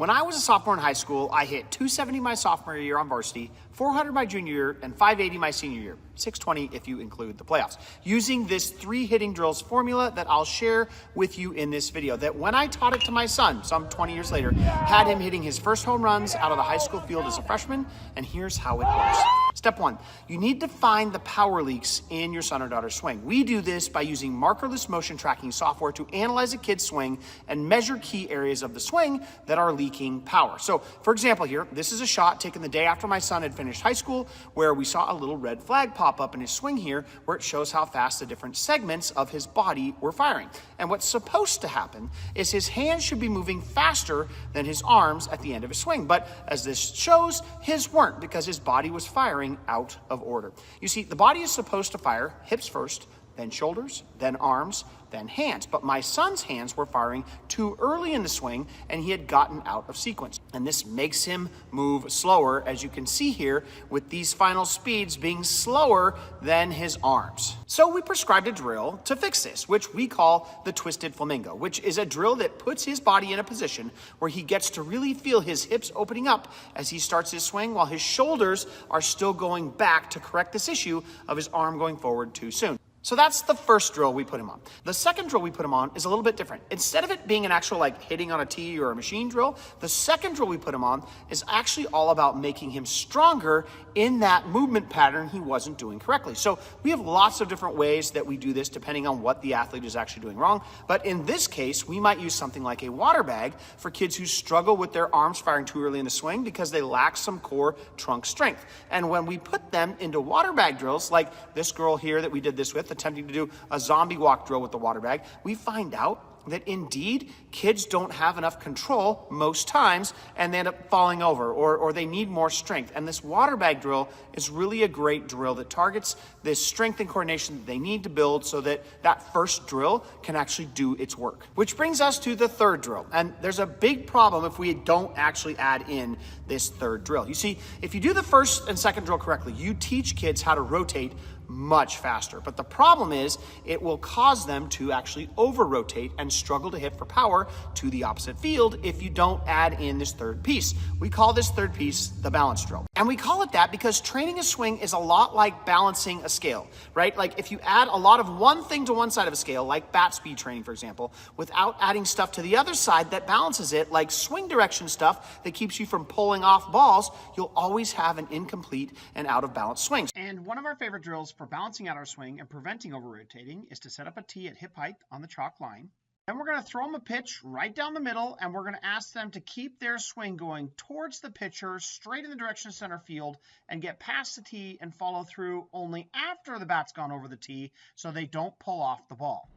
When I was a sophomore in high school, I hit 270 my sophomore year on varsity, 400 my junior year, and 580 my senior year, 620 if you include the playoffs, using this 3 hitting drills formula that I'll share with you in this video, that when I taught it to my son, some 20 years later, had him hitting his first home runs out of the high school field as a freshman, and here's how it works. Step 1, you need to find the power leaks in your son or daughter's swing. We do this by using markerless motion tracking software to analyze a kid's swing and measure key areas of the swing that are leaking power. So, for example here, this is a shot taken the day after my son had finished high school, where we saw a little red flag pop up in his swing here, where it shows how fast the different segments of his body were firing. And what's supposed to happen is his hands should be moving faster than his arms at the end of his swing. But as this shows, his weren't, because his body was firing out of order. You see, the body is supposed to fire hips first, then shoulders, then arms, then hands. But my son's hands were firing too early in the swing, and he had gotten out of sequence. And this makes him move slower, as you can see here, with these final speeds being slower than his arms. So we prescribed a drill to fix this, which we call the twisted flamingo, which is a drill that puts his body in a position where he gets to really feel his hips opening up as he starts his swing, while his shoulders are still going back to correct this issue of his arm going forward too soon. So that's the first drill we put him on. The second drill we put him on is a little bit different. Instead of it being an actual like hitting on a tee or a machine drill, the second drill we put him on is actually all about making him stronger in that movement pattern he wasn't doing correctly. So we have lots of different ways that we do this depending on what the athlete is actually doing wrong. But in this case, we might use something like a water bag for kids who struggle with their arms firing too early in the swing because they lack some core trunk strength. And when we put them into water bag drills, like this girl here that we did this with, attempting to do a zombie walk drill with the water bag, we find out that indeed kids don't have enough control most times, and they end up falling over, or they need more strength. And this water bag drill is really a great drill that targets this strength and coordination that they need to build so that that first drill can actually do its work. Which brings us to the third drill. And there's a big problem if we don't actually add in this third drill. You see, if you do the first and second drill correctly, you teach kids how to rotate much faster. But the problem is it will cause them to actually over-rotate and struggle to hit for power to the opposite field if you don't add in this third piece. We call this third piece the balance drill. And we call it that because training a swing is a lot like balancing a scale, right? Like if you add a lot of one thing to one side of a scale, like bat speed training, for example, without adding stuff to the other side that balances it, like swing direction stuff that keeps you from pulling off balls, you'll always have an incomplete and out of balance swing. And one of our favorite drills for balancing out our swing and preventing over-rotating is to set up a tee at hip height on the chalk line. Then we're going to throw them a pitch right down the middle, and we're going to ask them to keep their swing going towards the pitcher, straight in the direction of center field, and get past the tee and follow through only after the bat's gone over the tee so they don't pull off the ball.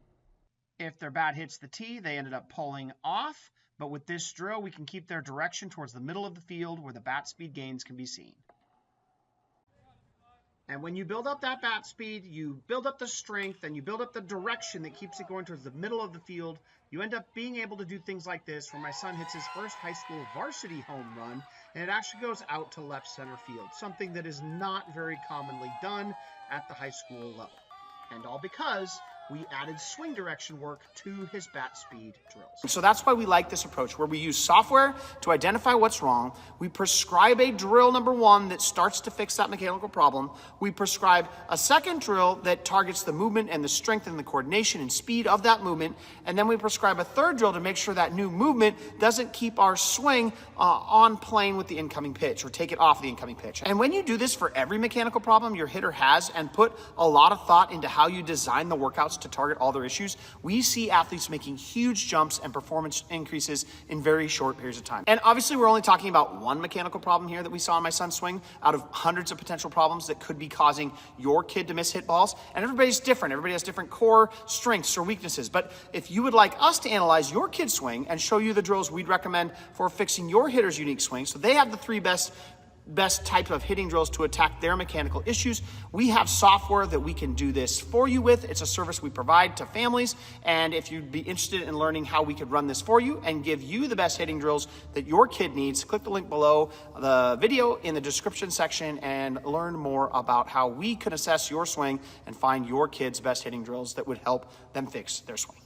If their bat hits the tee, they ended up pulling off, but with this drill, we can keep their direction towards the middle of the field where the bat speed gains can be seen. And when you build up that bat speed, you build up the strength, and you build up the direction that keeps it going towards the middle of the field, you end up being able to do things like this, where my son hits his first high school varsity home run, and it actually goes out to left center field, something that is not very commonly done at the high school level. And all because we added swing direction work to his bat speed drills. So that's why we like this approach, where we use software to identify what's wrong. We prescribe a drill number 1 that starts to fix that mechanical problem. We prescribe a second drill that targets the movement and the strength and the coordination and speed of that movement. And then we prescribe a third drill to make sure that new movement doesn't keep our swing on plane with the incoming pitch, or take it off the incoming pitch. And when you do this for every mechanical problem your hitter has, and put a lot of thought into how you design the workouts to target all their issues, we see athletes making huge jumps and performance increases in very short periods of time. And obviously we're only talking about one mechanical problem here that we saw in my son's swing out of hundreds of potential problems that could be causing your kid to miss hit balls. And everybody's different. Everybody has different core strengths or weaknesses. But if you would like us to analyze your kid's swing and show you the drills we'd recommend for fixing your hitter's unique swing, so they have the 3 best type of hitting drills to attack their mechanical issues, we have software that we can do this for you with. It's a service we provide to families, and if you'd be interested in learning how we could run this for you and give you the best hitting drills that your kid needs, click the link below the video in the description section and learn more about how we can assess your swing and find your kid's best hitting drills that would help them fix their swing.